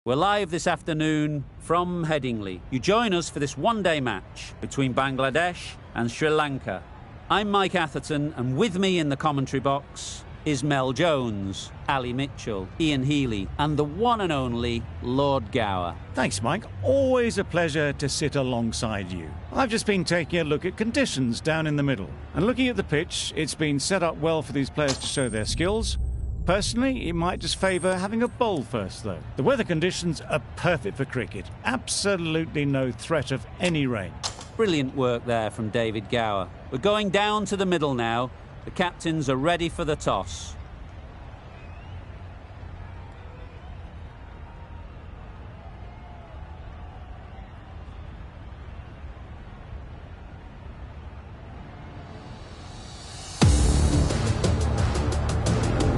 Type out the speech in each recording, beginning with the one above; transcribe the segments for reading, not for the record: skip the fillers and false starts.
We're live this afternoon from Headingley. You join us for this one-day match between Bangladesh and Sri Lanka. I'm Mike Atherton, and with me in the commentary box is Mel Jones, Ali Mitchell, Ian Healy, and the one and only Lord Gower. Thanks, Mike. Always a pleasure to sit alongside you. I've just been taking a look at conditions down in the middle. And looking at the pitch, it's been set up well for these players to show their skills. Personally, it might just favour having a bowl first, though. The weather conditions are perfect for cricket. Absolutely no threat of any rain. Brilliant work there from David Gower. We're going down to the middle now. The captains are ready for the toss.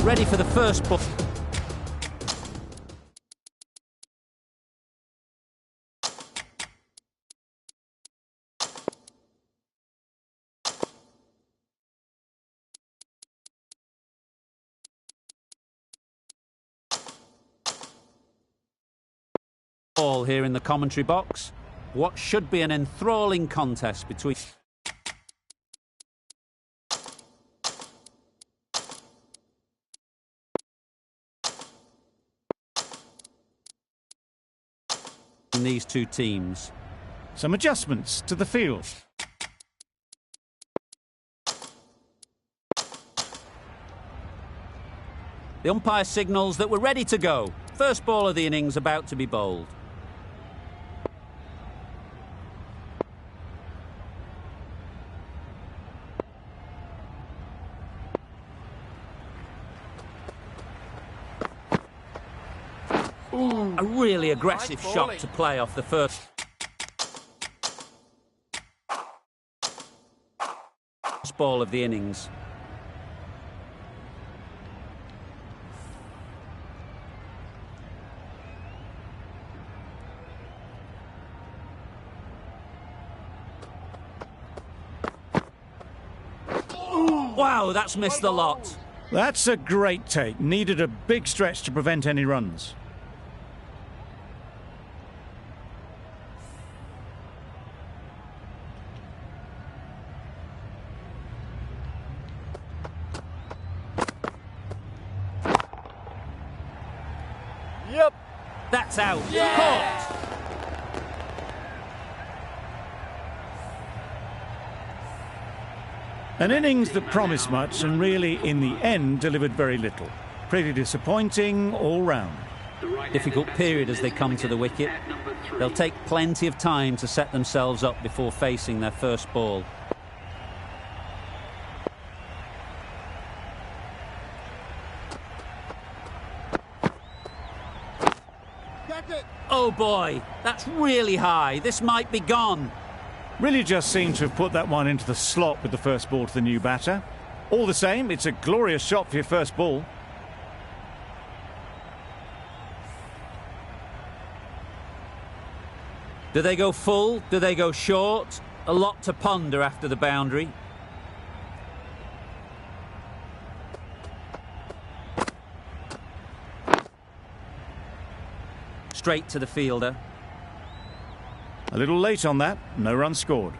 Ready for the first ball. Ball here in the commentary box. What should be an enthralling contest between these two teams. Some adjustments to the field. The umpire signals that we're ready to go. First ball of the innings about to be bowled. A really aggressive shot to play off the first ball of the innings. Wow, that's missed the lot. That's a great take. Needed a big stretch to prevent any runs. Yep. That's out. Yeah. Caught. An innings that promised much and really, in the end, delivered very little. Pretty disappointing all round. Difficult period as they come to the wicket. They'll take plenty of time to set themselves up before facing their first ball. Oh boy, that's really high. This might be gone. Really just seemed to have put that one into the slot with the first ball to the new batter. All the same, it's a glorious shot for your first ball. Do they go full? Do they go short? A lot to ponder after the boundary. Straight to the fielder. A little late on that, no run scored.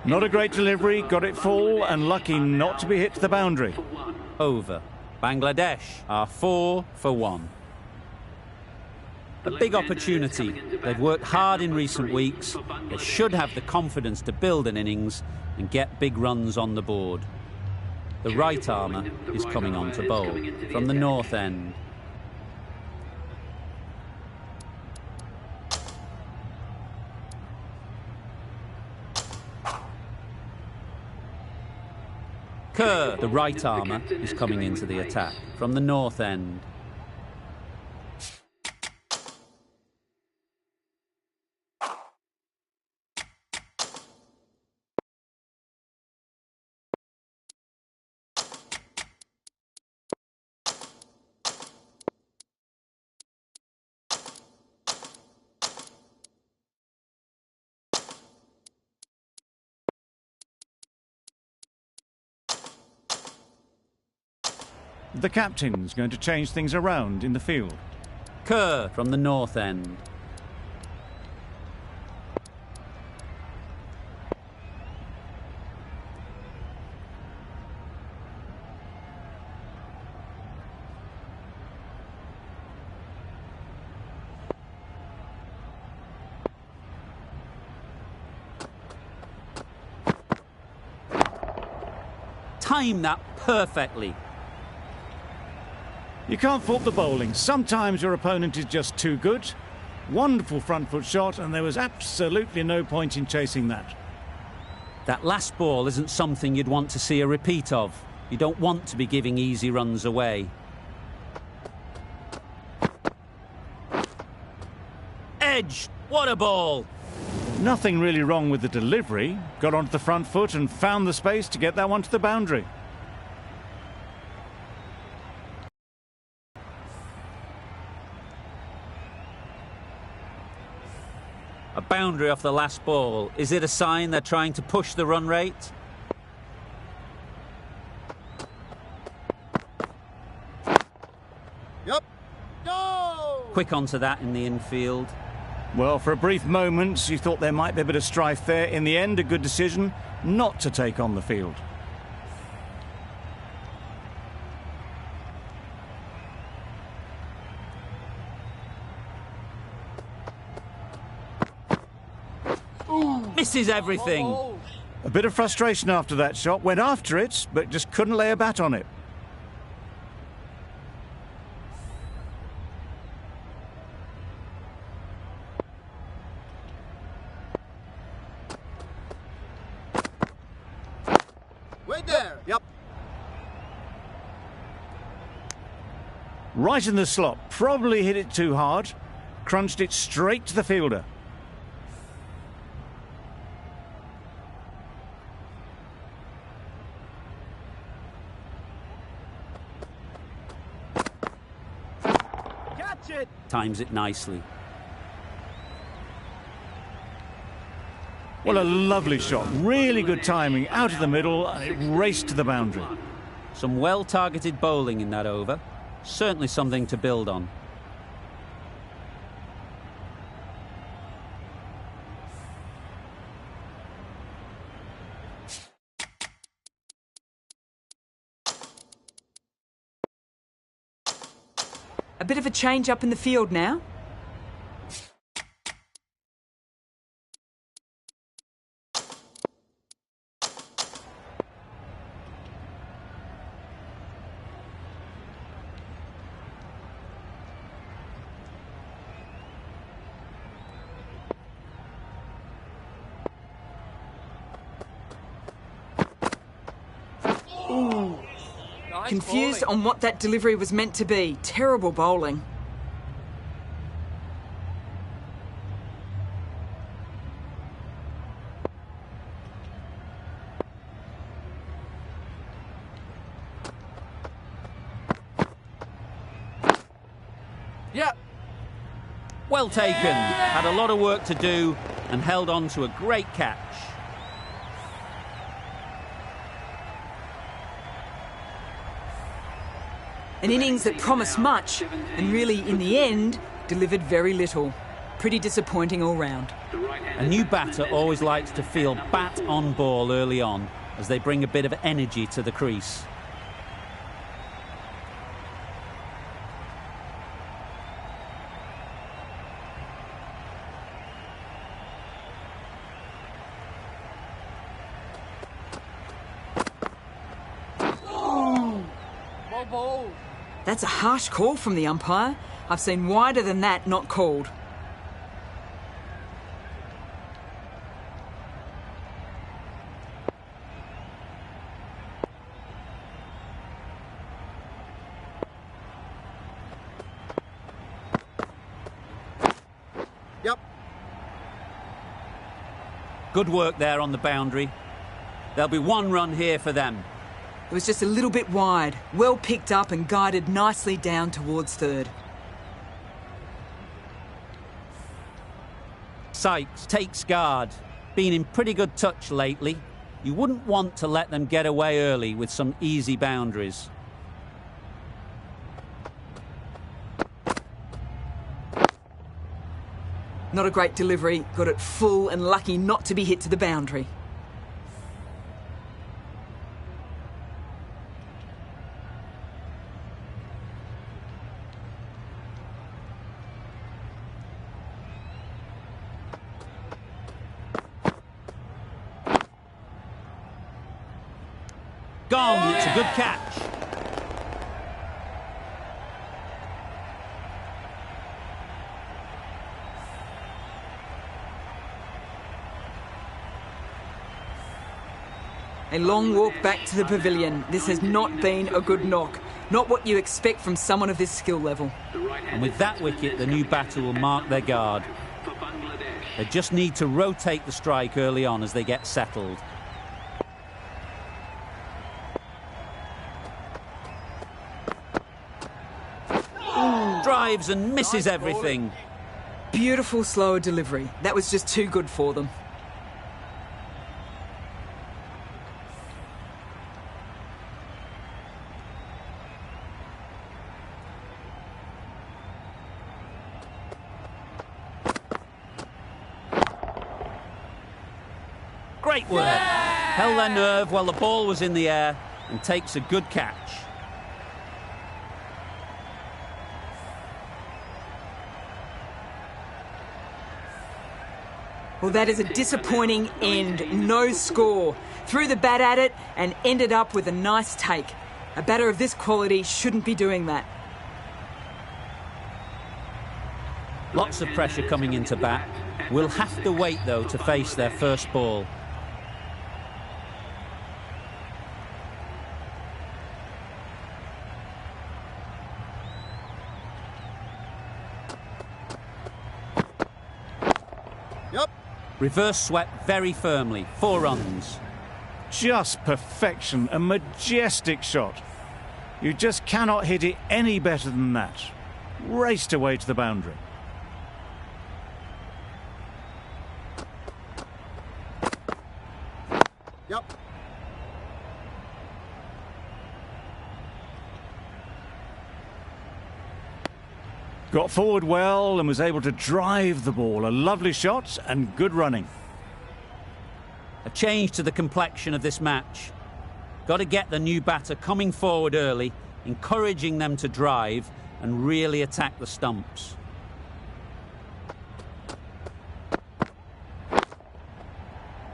Not a great delivery, got it full and lucky not to be hit to the boundary. Over. Bangladesh are 4 for 1. A big opportunity. They've worked hard in recent weeks. They should have the confidence to build an innings and get big runs on the board. The right armour is coming on to bowl from the north end. Kerr, the right armour, is coming into the attack from the north end. The captain's going to change things around in the field. Kerr from the north end. Time that perfectly. You can't fault the bowling. Sometimes your opponent is just too good. Wonderful front foot shot, and there was absolutely no point in chasing that. That last ball isn't something you'd want to see a repeat of. You don't want to be giving easy runs away. Edge! What a ball! Nothing really wrong with the delivery. Got onto the front foot and found the space to get that one to the boundary. A boundary off the last ball. Is it a sign they're trying to push the run rate? Yep. No! Quick onto that in the infield. Well, for a brief moment, you thought there might be a bit of strife there. In the end, a good decision not to take on the field. Misses everything. A bit of frustration after that shot. Went after it, but just couldn't lay a bat on it. Wait there. Yep. Right in the slot. Probably hit it too hard. Crunched it straight to the fielder. Catch it. Times it nicely. Well, a lovely shot. Really good timing. Out of the middle, and it raced to the boundary. Some well-targeted bowling in that over. Certainly something to build on. A bit of a change up in the field now. Confused on what that delivery was meant to be. Terrible bowling. Yeah. Well taken. Had a lot of work to do and held on to a great catch. An innings that promised much and really, in the end, delivered very little. Pretty disappointing all round. A new batter always likes to feel bat on ball early on as they bring a bit of energy to the crease. That's a harsh call from the umpire. I've seen wider than that not called. Yep. Good work there on the boundary. There'll be one run here for them. It was just a little bit wide, well picked up and guided nicely down towards third. Sykes takes guard. Been in pretty good touch lately. You wouldn't want to let them get away early with some easy boundaries. Not a great delivery, got it full and lucky not to be hit to the boundary. Gone, it's a good catch. A long walk back to the pavilion. This has not been a good knock. Not what you expect from someone of this skill level. And with that wicket, the new batter will mark their guard. They just need to rotate the strike early on as they get settled. Drives and misses everything. Beautiful slower delivery. That was just too good for them. Great work. Held their nerve while the ball was in the air and takes a good catch. Well, that is a disappointing end. No score. Threw the bat at it and ended up with a nice take. A batter of this quality shouldn't be doing that. Lots of pressure coming into bat. Will have to wait, though, to face their first ball. Yep. Reverse swept very firmly. 4 runs. Just perfection, a majestic shot. You just cannot hit it any better than that. Raced away to the boundary. Yep. Got forward well and was able to drive the ball. A lovely shot and good running. A change to the complexion of this match. Got to get the new batter coming forward early, encouraging them to drive and really attack the stumps.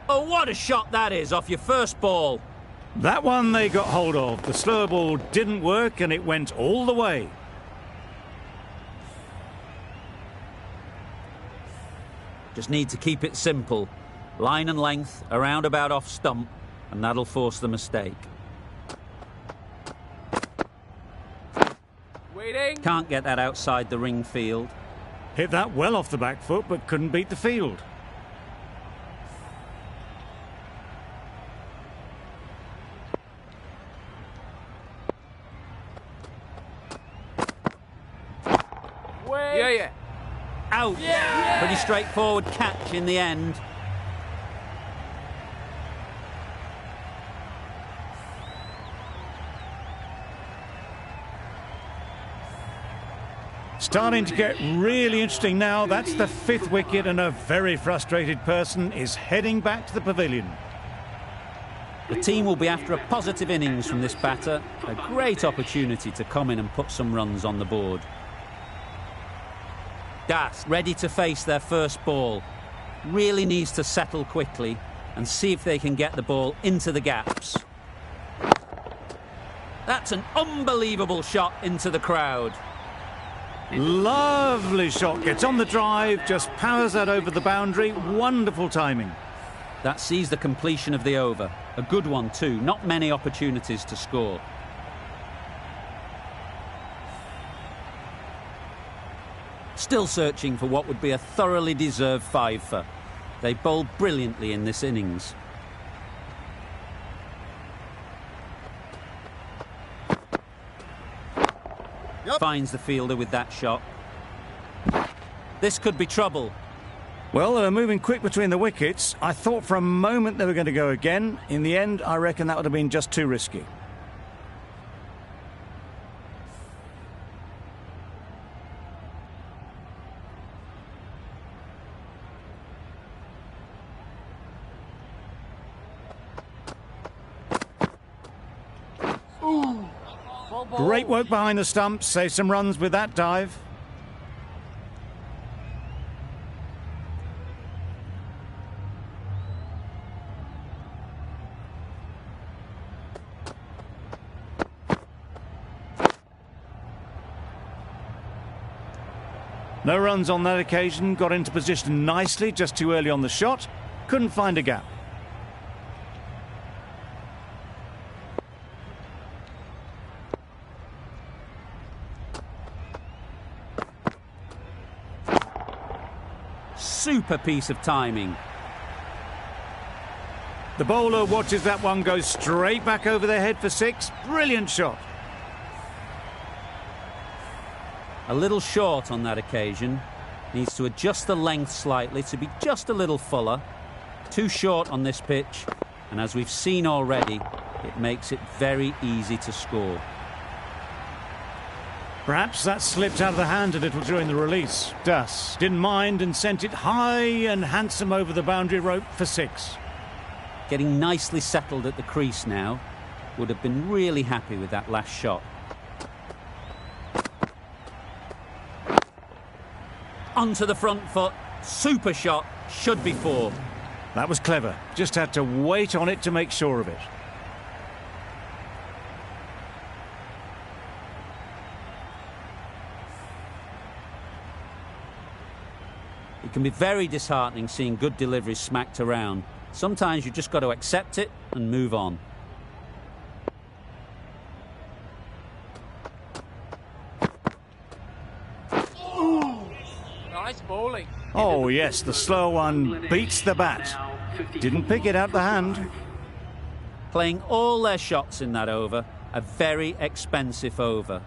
Oh, what a shot that is off your first ball. That one they got hold of. The slower ball didn't work and it went all the way. Just need to keep it simple. Line and length, around about off stump, and that'll force the mistake. Waiting. Can't get that outside the ring field. Hit that well off the back foot but couldn't beat the field. Yeah. Out. Yeah! Pretty straightforward catch in the end. Starting to get really interesting now. That's the 5th wicket and a very frustrated person is heading back to the pavilion. The team will be after a positive innings from this batter. A great opportunity to come in and put some runs on the board. Das ready to face their first ball. Really needs to settle quickly and see if they can get the ball into the gaps. That's an unbelievable shot into the crowd. Lovely shot. Gets on the drive, just powers that over the boundary. Wonderful timing. That sees the completion of the over. A good one too. Not many opportunities to score. Still searching for what would be a thoroughly deserved 5-fer. They bowled brilliantly in this innings. Yep. Finds the fielder with that shot. This could be trouble. Well, they were moving quick between the wickets. I thought for a moment they were going to go again. In the end, I reckon that would have been just too risky. Great work behind the stumps. Save some runs with that dive. No runs on that occasion. Got into position nicely, just too early on the shot. Couldn't find a gap. Super piece of timing. The bowler watches that one go straight back over their head for 6. Brilliant shot. A little short on that occasion. Needs to adjust the length slightly to be just a little fuller. Too short on this pitch, and as we've seen already, it makes it very easy to score. Perhaps that slipped out of the hand a little during the release. Das didn't mind and sent it high and handsome over the boundary rope for 6. Getting nicely settled at the crease now. Would have been really happy with that last shot. Onto the front foot. Super shot. Should be 4. That was clever. Just had to wait on it to make sure of it. It can be very disheartening seeing good deliveries smacked around. Sometimes you just got to accept it and move on. Nice bowling. Oh yes, the slow one beats the bat. Didn't pick it out the hand. Playing all their shots in that over. A very expensive over.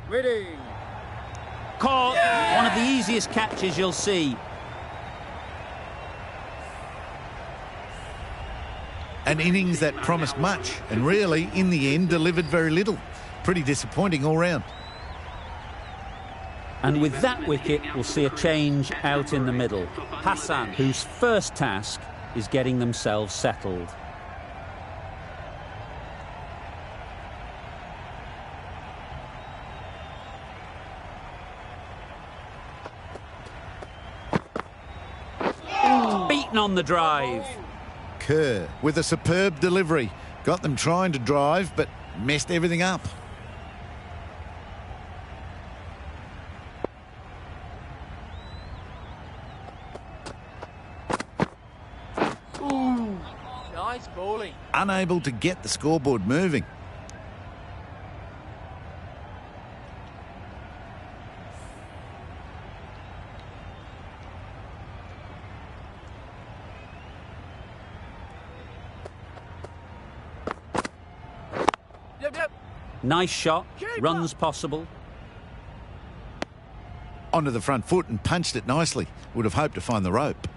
Waiting. Caught. Yeah! One of the easiest catches you'll see. An innings that promised much and really, in the end, delivered very little. Pretty disappointing all round. And with that wicket, we'll see a change out in the middle. Hassan, whose first task is getting themselves settled. Beaten on the drive. Kerr with a superb delivery. Got them trying to drive, but messed everything up. Nice bowling. Unable to get the scoreboard moving. Yep. Nice shot. Runs possible. Onto the front foot and punched it nicely. Would have hoped to find the rope.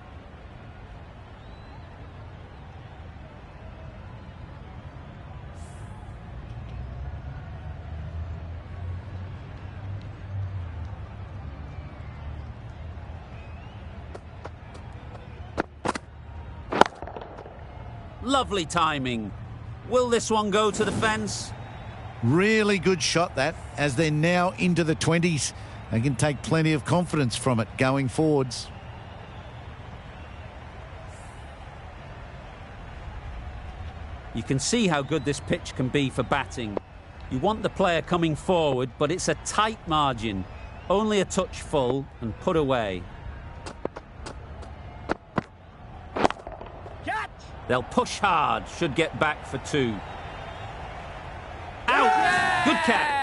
Lovely timing. Will this one go to the fence? Really good shot that, as they're now into the 20s. They can take plenty of confidence from it going forwards. You can see how good this pitch can be for batting. You want the player coming forward, but it's a tight margin. Only a touch full and put away. Catch! They'll push hard, should get back for 2. Out! Yeah! Good catch.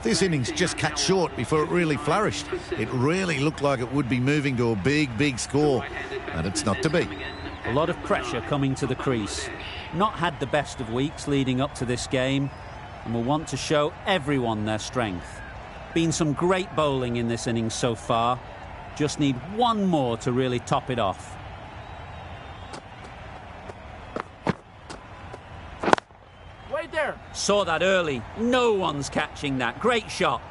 This innings just cut short before it really flourished. It really looked like it would be moving to a big score, but it's not to be. A lot of pressure coming to the crease. Not had the best of weeks leading up to this game, and will want to show everyone their strength. Been some great bowling in this innings so far. Just need one more to really top it off. Wait there. Saw that early. No one's catching that. Great shot.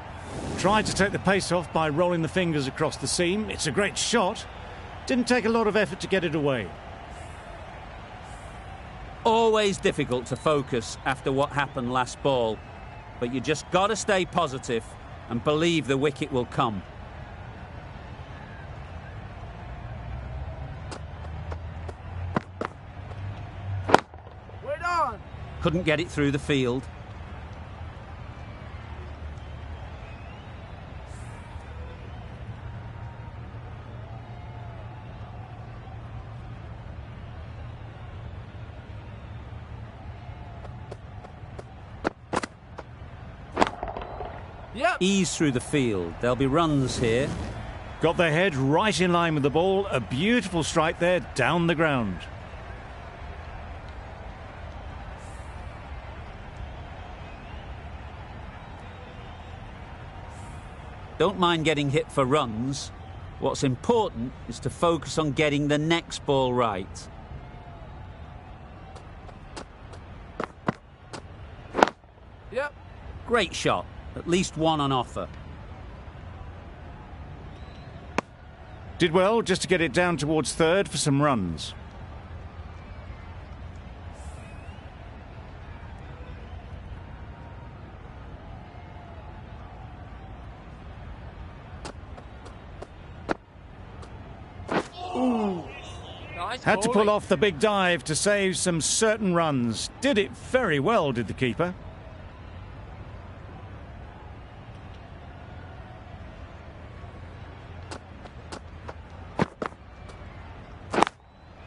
Tried to take the pace off by rolling the fingers across the seam. It's a great shot. Didn't take a lot of effort to get it away. Always difficult to focus after what happened last ball, but you just got to stay positive and believe the wicket will come. We're on. Couldn't get it through the field. Yep. Ease through the field. There'll be runs here. Got their head right in line with the ball. A beautiful strike there down the ground. Don't mind getting hit for runs. What's important is to focus on getting the next ball right. Yep. Great shot. At least one on offer. Did well just to get it down towards third for some runs. Nice Had to pull bowling. off the big dive to save some certain runs. Did it very well, did the keeper.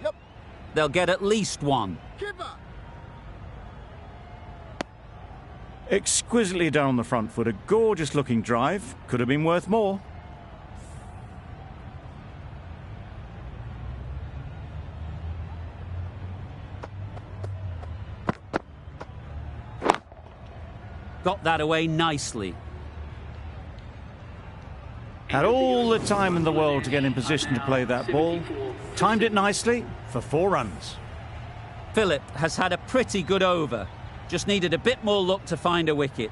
Yep. They'll get at least one. Keeper. Exquisitely down the front foot. A gorgeous looking drive. Could have been worth more. Got that away nicely. Had all the time in the world to get in position to play that ball. Timed it nicely for 4 runs. Philip has had a pretty good over. Just needed a bit more luck to find a wicket.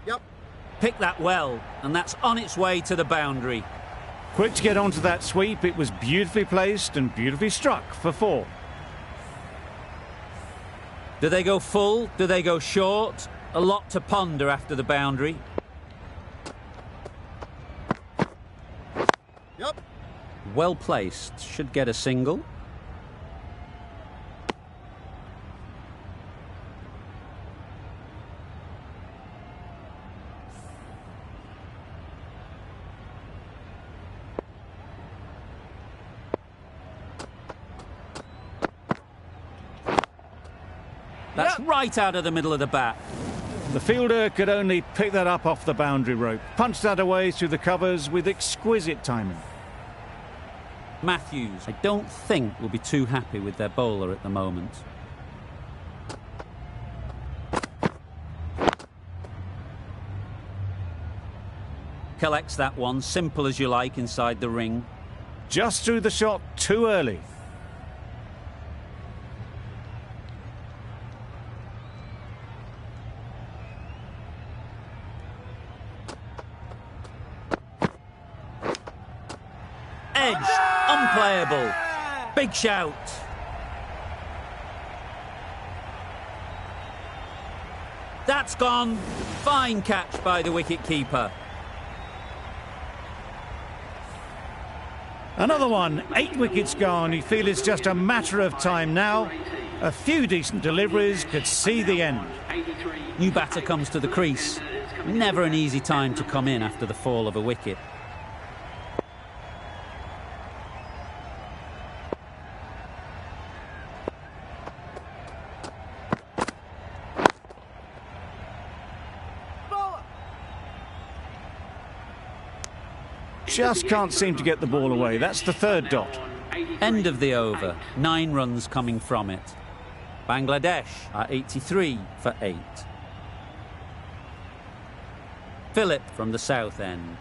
Yep. Picked that well, and that's on its way to the boundary. Quick to get onto that sweep. It was beautifully placed and beautifully struck for 4. Do they go full? Do they go short? A lot to ponder after the boundary. Yep. Well placed. Should get a single. That's Yep. right out of the middle of the bat. The fielder could only pick that up off the boundary rope. Punched that away through the covers with exquisite timing. Matthews, I don't think, will be too happy with their bowler at the moment. Collects that one, simple as you like, inside the ring. Just threw the shot too early. Edged, unplayable. Big shout. That's gone. Fine catch by the wicket-keeper. Another one, 8 wickets gone. You feel it's just a matter of time now. A few decent deliveries could see the end. New batter comes to the crease. Never an easy time to come in after the fall of a wicket. just can't seem to get the ball away. That's the third dot. End of the over. 9 runs coming from it. Bangladesh are 83 for 8. Philip from the south end.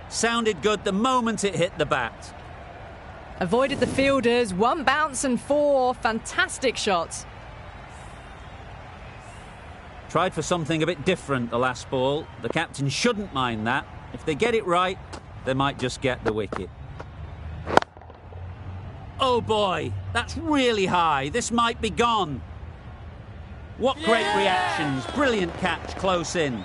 Sounded good the moment it hit the bat. Avoided the fielders, 1 bounce and 4. Fantastic shots. Tried for something a bit different the last ball. The captain shouldn't mind that. If they get it right, they might just get the wicket. Oh boy, that's really high. This might be gone. What great reactions. Brilliant catch close in.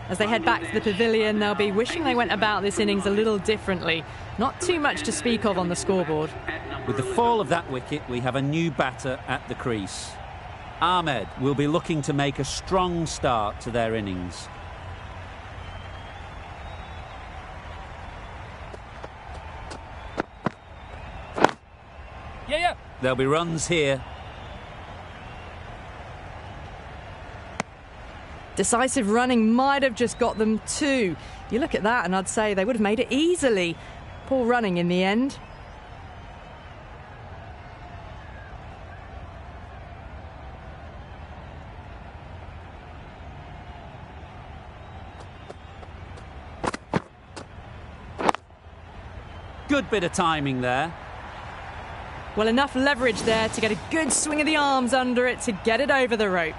As they head back to the pavilion, they'll be wishing they went about this innings a little differently. Not too much to speak of on the scoreboard. With the fall of that wicket, we have a new batter at the crease. Ahmed will be looking to make a strong start to their innings. Yeah. There'll be runs here. Decisive running might have just got them 2. You look at that and I'd say they would have made it easily. Poor running in the end. Good bit of timing there. Well, enough leverage there to get a good swing of the arms under it to get it over the rope.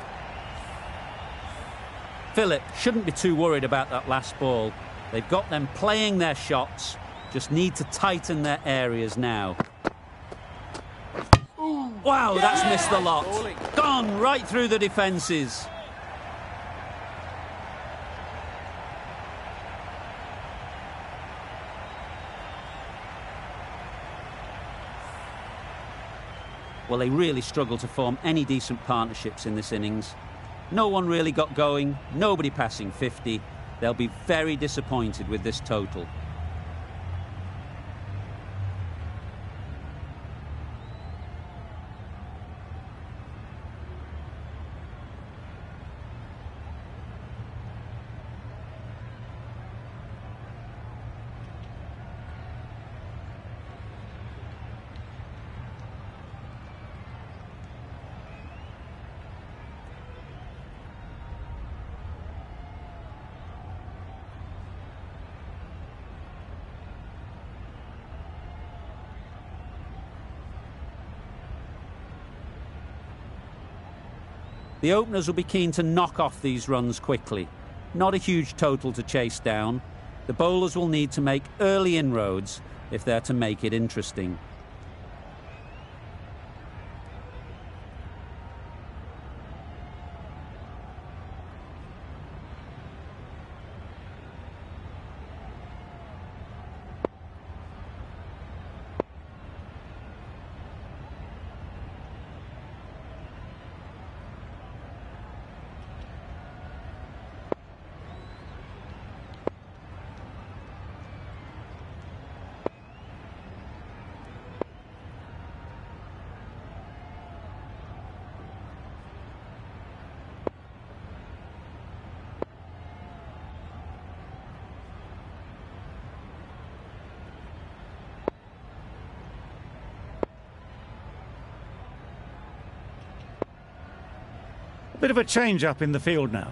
Philip shouldn't be too worried about that last ball. They've got them playing their shots, just need to tighten their areas now. Wow, that's missed the lot. Gone right through the defences. Well, they really struggled to form any decent partnerships in this innings. No one really got going, nobody passing 50. They'll be very disappointed with this total. The openers will be keen to knock off these runs quickly. Not a huge total to chase down. The bowlers will need to make early inroads if they're to make it interesting. A bit of a change-up in the field now.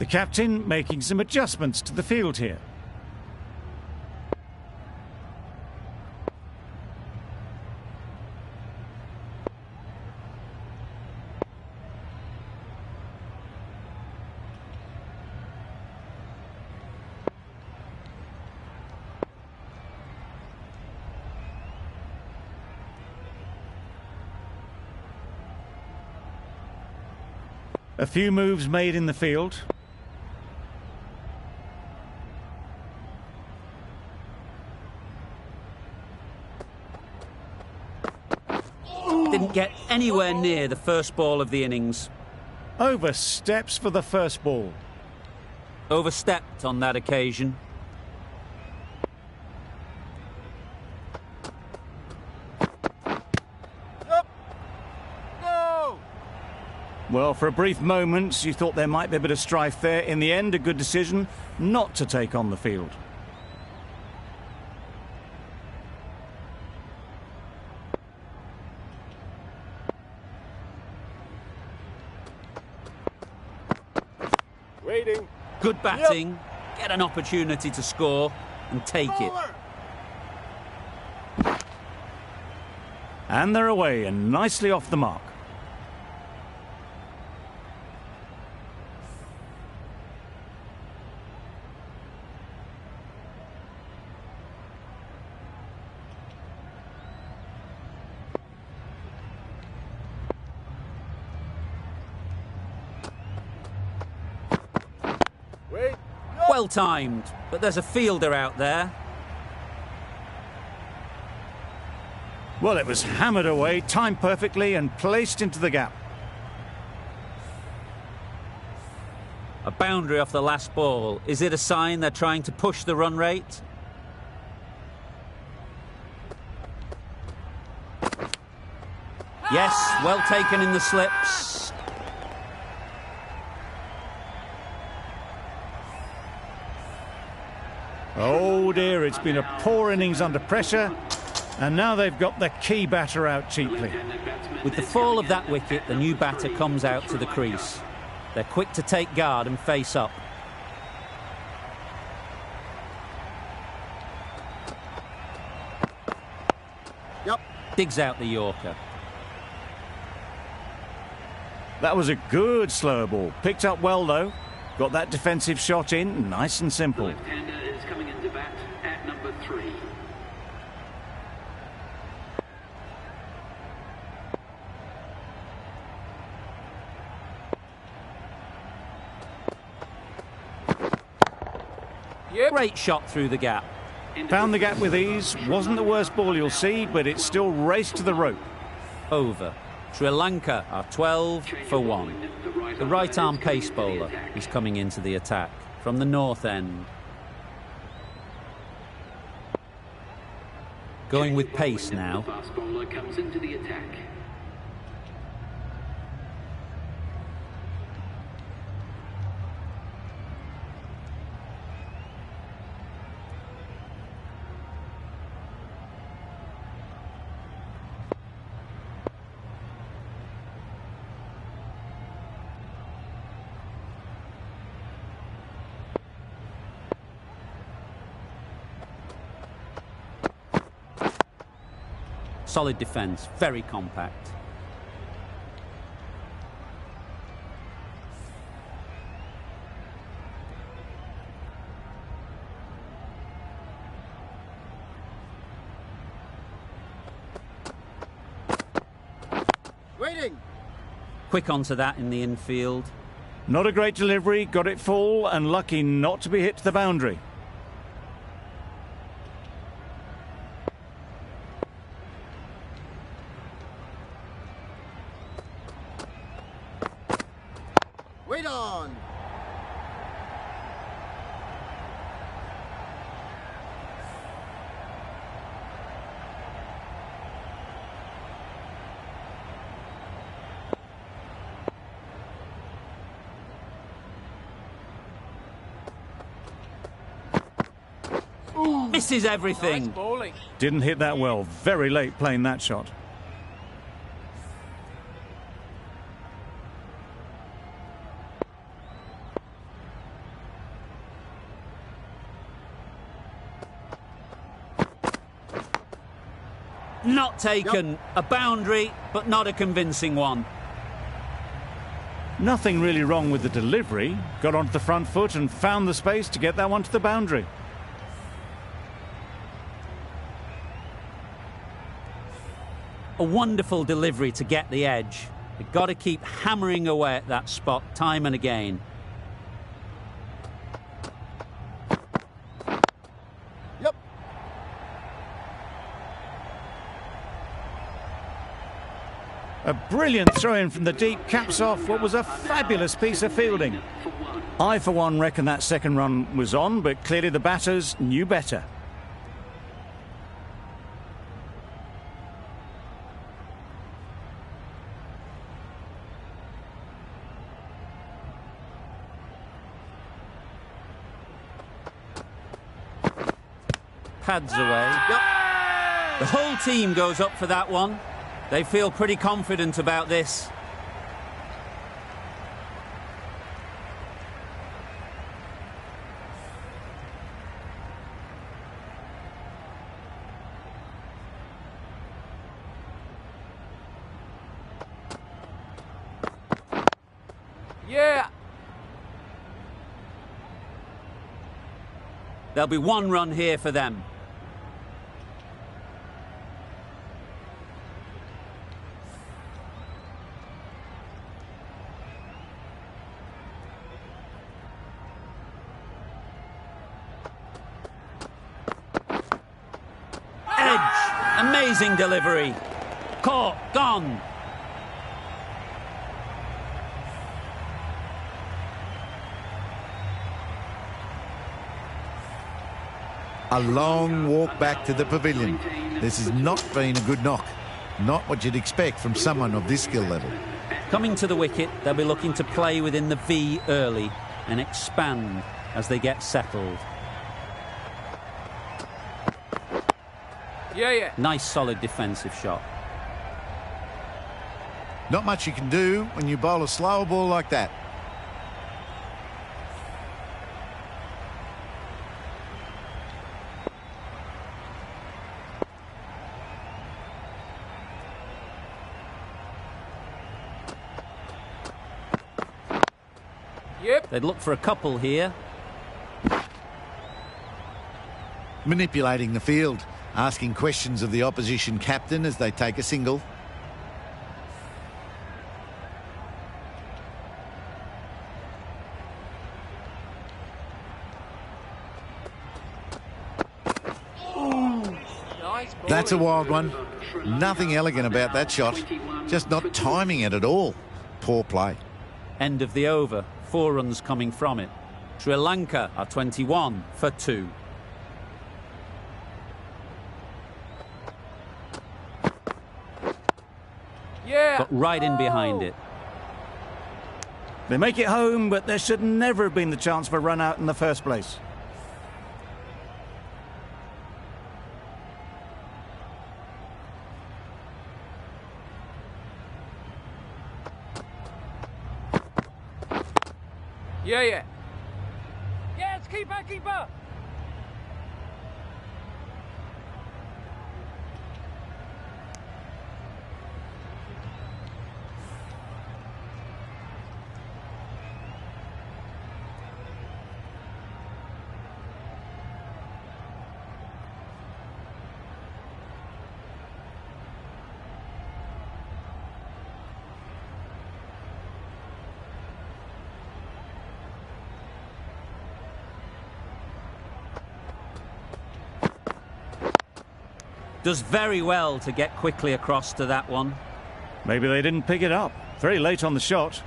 The captain making some adjustments to the field here. A few moves made in the field. Didn't get anywhere near the first ball of the innings. Over steps for the first ball. Overstepped on that occasion. Yep. No. Well, for a brief moment, you thought there might be a bit of strife there. In the end, a good decision not to take on the field. Waiting. Good batting. Get an opportunity to score and take it. And they're away and nicely off the mark. Wait. Well timed, but there's a fielder out there. Well, it was hammered away, timed perfectly and placed into the gap. A boundary off the last ball. Is it a sign they're trying to push the run rate? Yes, well taken in the slips. Oh dear, it's been a poor innings under pressure, and now they've got the key batter out cheaply. With the fall of that wicket, the new batter comes out to the crease. They're quick to take guard and face up. Yep. Digs out the Yorker. That was a good slow ball. Picked up well though. Got that defensive shot in, nice and simple. Left-hander is coming into bat at number 3. Yep. Great shot through the gap. Found the gap with ease. Wasn't the worst ball you'll see, but it still raced to the rope. Over. Sri Lanka are 12 for 1. The right-arm pace bowler is coming into the attack from the north end. Going with pace now. Fast bowler comes into the attack. Solid defence, very compact. Waiting. Quick onto that in the infield. Not a great delivery, got it full and lucky not to be hit to the boundary. Wait on. Misses everything. Nice bowling. Didn't hit that well, very late playing that shot. Not taken. A boundary, but not a convincing one. Nothing really wrong with the delivery. Got onto the front foot and found the space to get that one to the boundary. A wonderful delivery to get the edge. You've got to keep hammering away at that spot time and again. Yep. A brilliant throw-in from the deep caps off what was a fabulous piece of fielding. I, for one, reckon that second run was on, but clearly the batters knew better. Pads away. The whole team goes up for that one. They feel pretty confident about this. Yeah. There'll be one run here for them. Amazing delivery. Caught, gone. A long walk back to the pavilion. This has not been a good knock. Not what you'd expect from someone of this skill level. Coming to the wicket, they'll be looking to play within the V early and expand as they get settled. Yeah. Nice solid defensive shot. Not much you can do when you bowl a slower ball like that. Yep. They'd look for a couple here. Manipulating the field, asking questions of the opposition captain as they take a single. That's a wild one. Nothing elegant about that shot. Just not timing it at all. Poor play. End of the over. 4 runs coming from it. Sri Lanka are 21 for 2. Yeah. Got right in behind it. They make it home, but there should never have been the chance for a run out in the first place. Yeah. Yes, keeper. Does very well to get quickly across to that one. Maybe they didn't pick it up. Very late on the shot.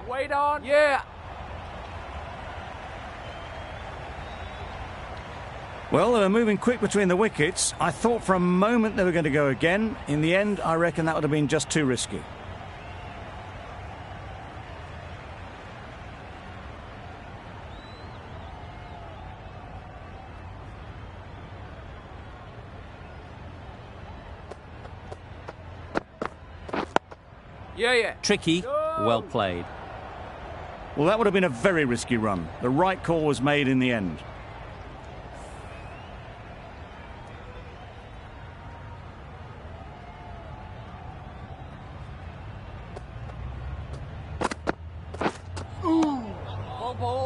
Wait on. Yeah. Well, they were moving quick between the wickets. I thought for a moment they were going to go again. In the end, I reckon that would have been just too risky. Yeah. Tricky, well played. Well, that would have been a very risky run. The right call was made in the end.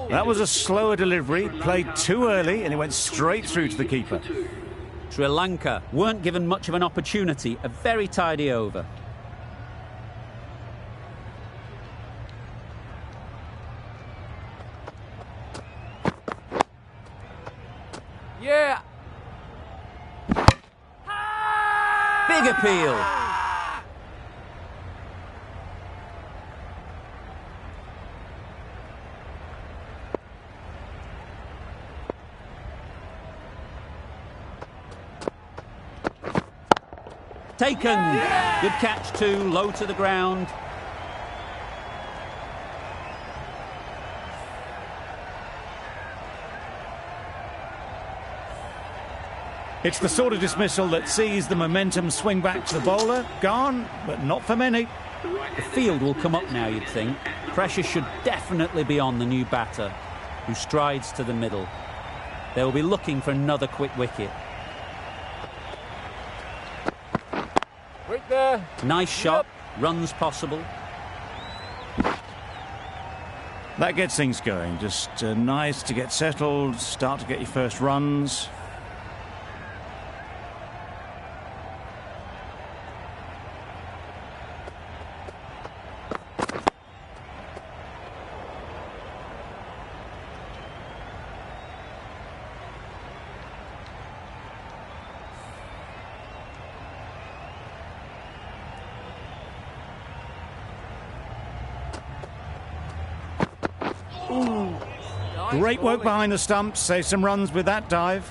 That was a slower delivery, played too early, and it went straight through to the keeper. Sri Lanka weren't given much of an opportunity, a very tidy over. Yeah. Big appeal. Taken. Good catch too, low to the ground. It's the sort of dismissal that sees the momentum swing back to the bowler. Gone, but not for many. The field will come up now, you'd think. Pressure should definitely be on the new batter, who strides to the middle. They'll be looking for another quick wicket. Right there. Nice shot, runs possible. That gets things going. Just nice to get settled, start to get your first runs. Great work behind the stumps. Save some runs with that dive.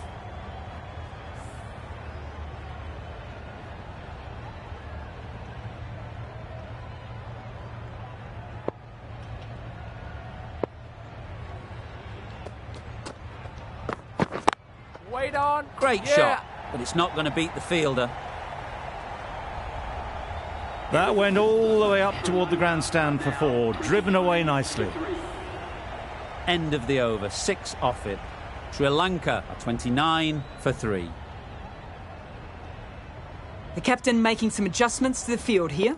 Wait on. Great Yeah. shot, but it's not going to beat the fielder. That went all the way up toward the grandstand for 4. Driven away nicely. End of the over, 6 off it. Sri Lanka are 29 for 3. The captain making some adjustments to the field here.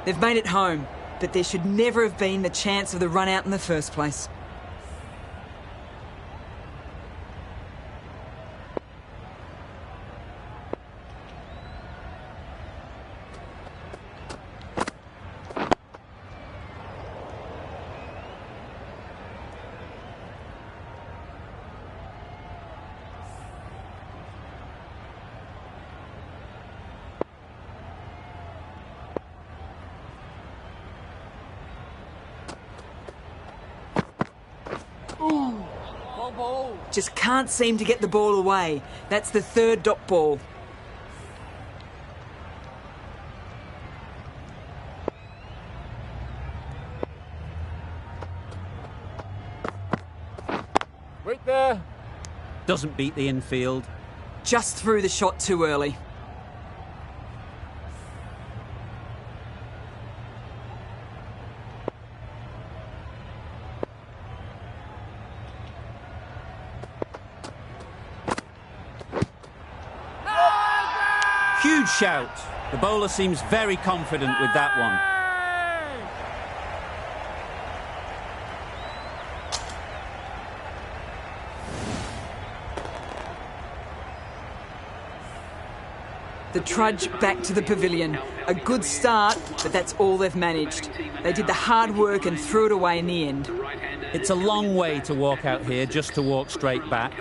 They've made it home, but there should never have been the chance of the run out in the first place. Ball. Just can't seem to get the ball away. That's the 3rd dot ball. Right there. Doesn't beat the infield. Just threw the shot too early. Huge shout. The bowler seems very confident with that one. The trudge back to the pavilion. A good start, but that's all they've managed. They did the hard work and threw it away in the end. It's a long way to walk out here just to walk straight back.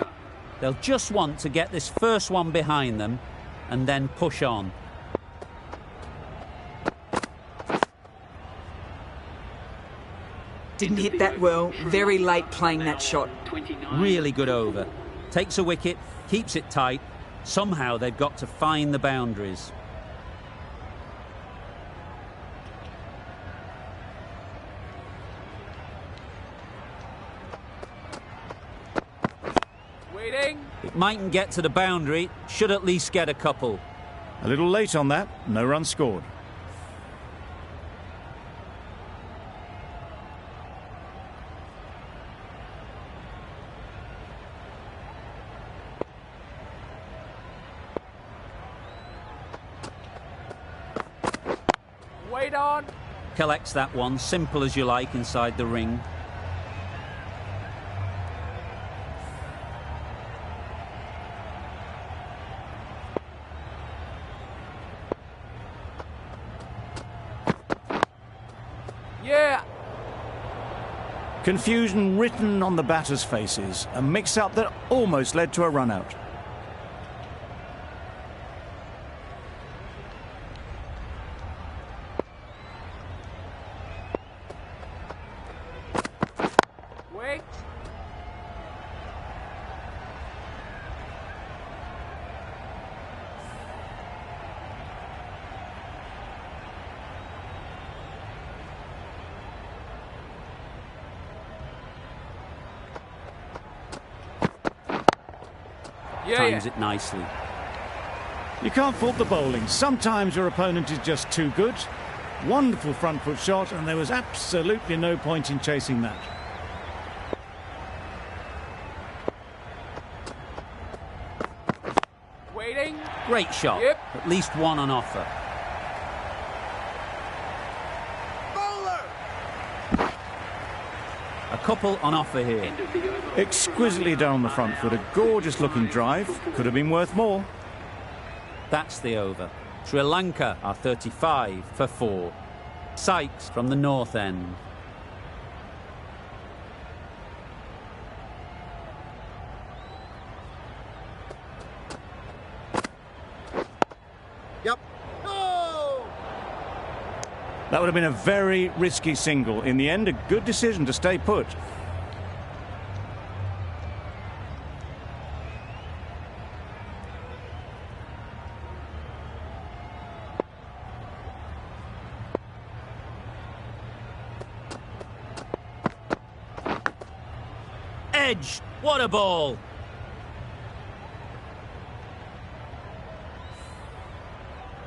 They'll just want to get this first one behind them and then push on. Didn't hit that well. Very late playing that shot. Really good over. Takes a wicket, keeps it tight. Somehow they've got to find the boundaries. Waiting. It mightn't get to the boundary, should at least get a couple. A little late on that. No runs scored. Wait on. Collects that one, simple as you like, inside the ring. Yeah. Confusion written on the batters' faces. A mix-up that almost led to a run-out. Wait. Times it nicely. You can't fault the bowling. Sometimes your opponent is just too good. Wonderful front foot shot, and there was absolutely no point in chasing that. Waiting. Great shot. Yep. At least one on offer. A couple on offer here. Exquisitely down the front foot. A gorgeous looking drive. Could have been worth more. That's the over. Sri Lanka are 35 for 4. Sykes from the north end. Yep. That would have been a very risky single. In the end, a good decision to stay put. Edge! What a ball!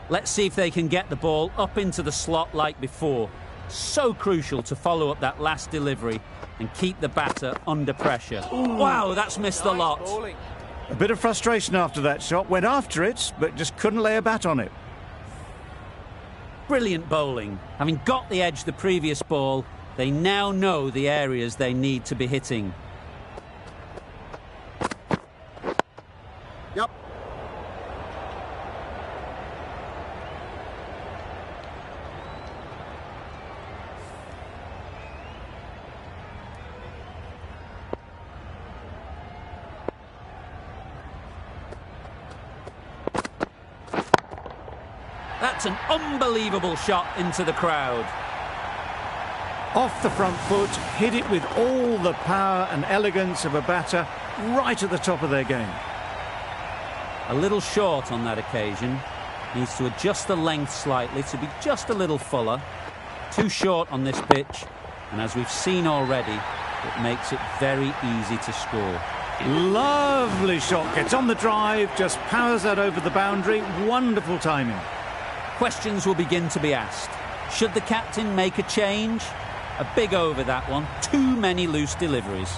Let's see if they can get the ball up into the slot like before. So crucial to follow up that last delivery and keep the batter under pressure. Wow, that's missed a lot. Bowling. A bit of frustration after that shot. Went after it, but just couldn't lay a bat on it. Brilliant bowling. Having got the edge the previous ball, they now know the areas they need to be hitting. Yep. That's an unbelievable shot into the crowd. Off the front foot, hit it with all the power and elegance of a batter right at the top of their game. A little short on that occasion. Needs to adjust the length slightly to be just a little fuller. Too short on this pitch, and as we've seen already, it makes it very easy to score. Lovely shot, gets on the drive, just powers that over the boundary. Wonderful timing. Questions will begin to be asked. Should the captain make a change? A big over that one. Too many loose deliveries.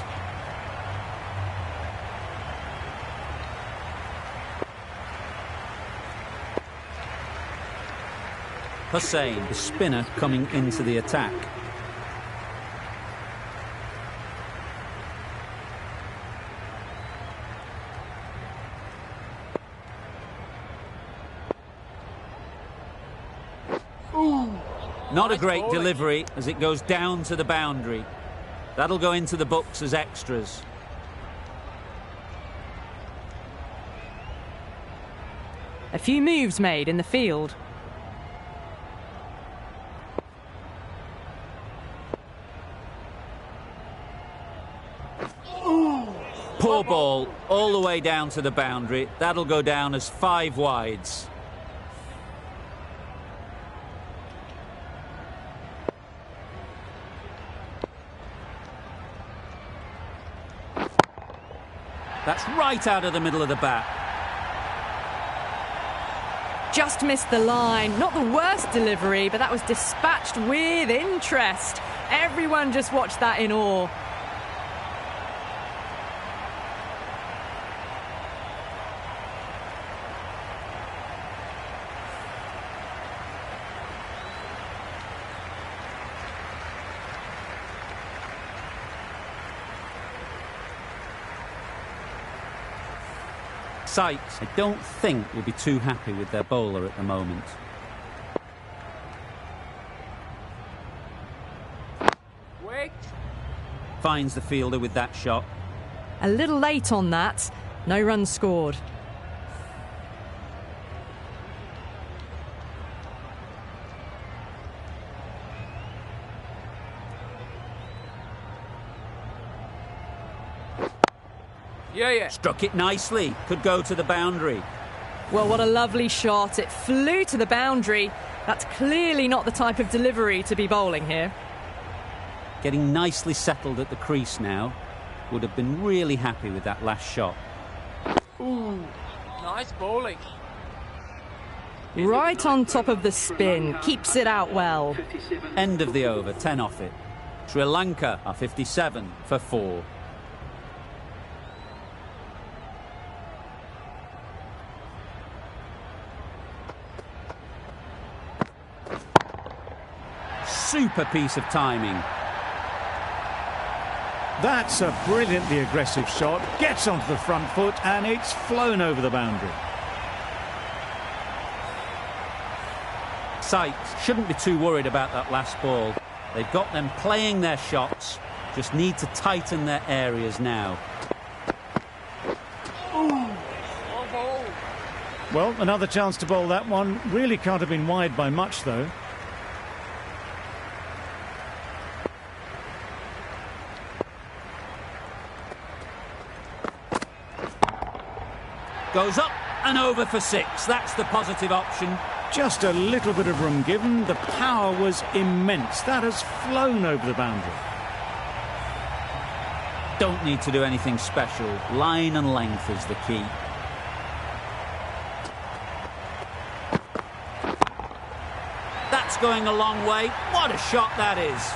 Hussain, the spinner, coming into the attack. Not a great delivery as it goes down to the boundary. That'll go into the books as extras. A few moves made in the field. Poor ball all the way down to the boundary. That'll go down as 5 wides. That's right out of the middle of the bat. Just missed the line. Not the worst delivery, but that was dispatched with interest. Everyone just watched that in awe. Sykes, I don't think, will be too happy with their bowler at the moment. Wait. Finds the fielder with that shot. A little late on that. No runs scored. Yeah. Struck it nicely. Could go to the boundary. Well, what a lovely shot. It flew to the boundary. That's clearly not the type of delivery to be bowling here. Getting nicely settled at the crease now. Would have been really happy with that last shot. Ooh, nice bowling. Right on top of the spin. Keeps it out well. End of the over, 10 off it. Sri Lanka are 57 for 4. Super piece of timing. That's a brilliantly aggressive shot. Gets onto the front foot and it's flown over the boundary. Sykes shouldn't be too worried about that last ball. They've got them playing their shots. Just need to tighten their areas now. Well, another chance to bowl that one. Really can't have been wide by much, though. Goes up and over for 6. That's the positive option. Just a little bit of room given. The power was immense. That has flown over the boundary. Don't need to do anything special. Line and length is the key. That's going a long way. What a shot that is.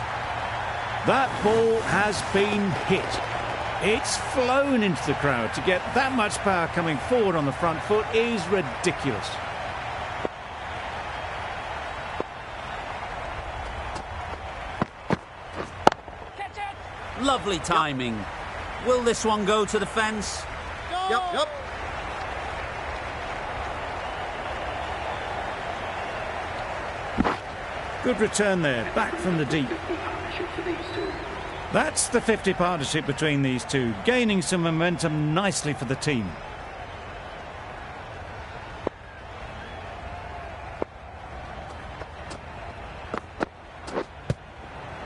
That ball has been hit. It's flown into the crowd. To get that much power coming forward on the front foot is ridiculous. Catch it. Lovely timing. Will this one go to the fence? Yep. Good return there, back from the deep. That's the 50 partnership between these two, gaining some momentum nicely for the team.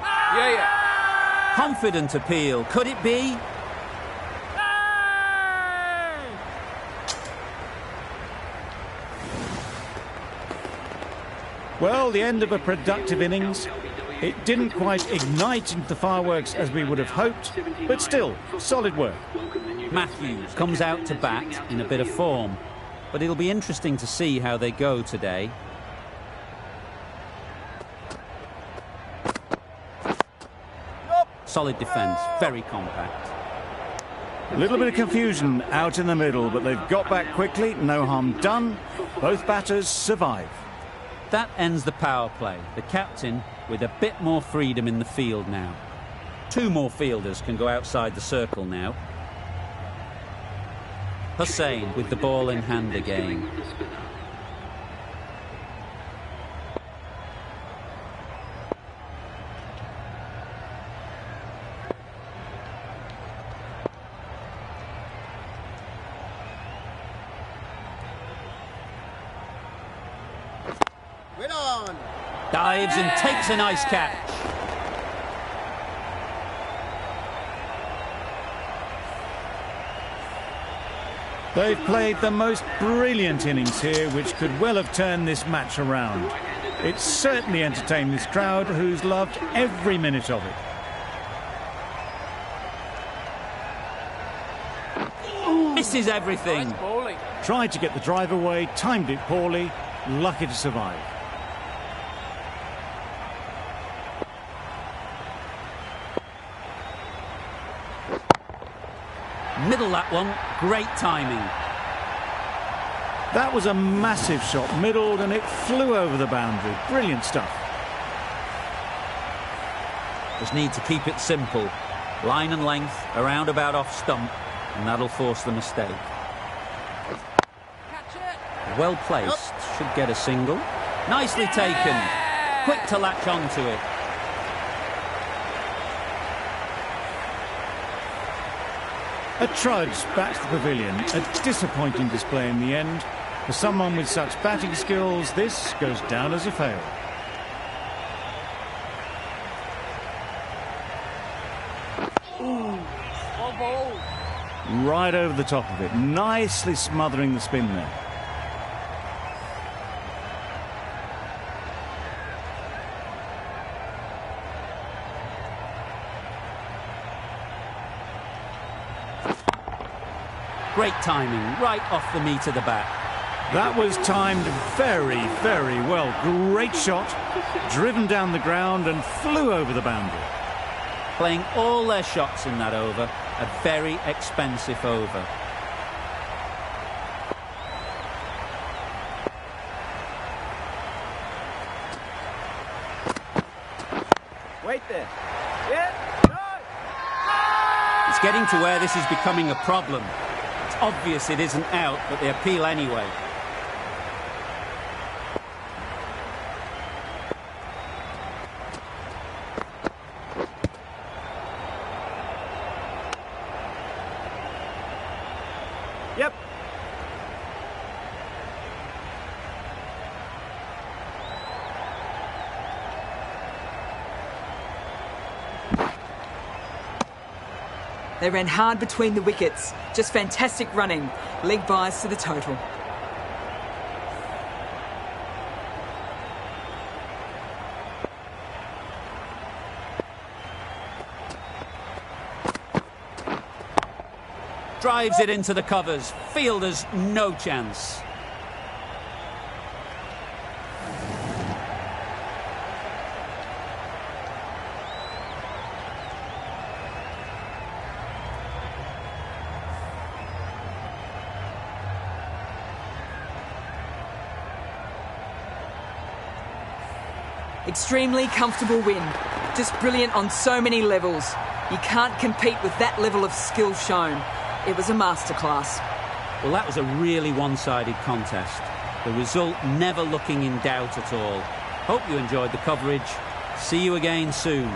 Yeah. Confident appeal. Could it be? Well, the end of a productive innings. It didn't quite ignite into the fireworks as we would have hoped, but still, solid work. Matthews comes out to bat in a bit of form, but it'll be interesting to see how they go today. Solid defence, very compact. A little bit of confusion out in the middle, but they've got back quickly, no harm done. Both batters survive. That ends the power play. The captain with a bit more freedom in the field now. 2 more fielders can go outside the circle now. Hussain with the ball in hand again. Dives and takes a nice catch. They've played the most brilliant innings here, which could well have turned this match around. It's certainly entertained this crowd, who's loved every minute of it. Misses everything. Nice bowling. Tried to get the drive away, timed it poorly, lucky to survive. Middle that one. Great timing. That was a massive shot, middled, and it flew over the boundary. Brilliant stuff. Just need to keep it simple. Line and length, around about off stump, and that'll force the mistake. Catch it. Well placed. Should get a single. Nicely taken. Quick to latch onto it. A trudge back to the pavilion. A disappointing display in the end. For someone with such batting skills, this goes down as a fail. Well ball. Right over the top of it, nicely smothering the spin there. Great timing, right off the meat of the bat. That was timed very, very well. Great shot, driven down the ground and flew over the boundary. Playing all their shots in that over. A very expensive over. Wait there. Yeah. It's getting to where this is becoming a problem. It's obvious it isn't out, but they appeal anyway. Yep. They ran hard between the wickets. Just fantastic running. Leg byes to the total. Drives it into the covers. Fielders, no chance. Extremely comfortable win. Just brilliant on so many levels. You can't compete with that level of skill shown. It was a masterclass. Well, that was a really one-sided contest. The result never looking in doubt at all. Hope you enjoyed the coverage. See you again soon.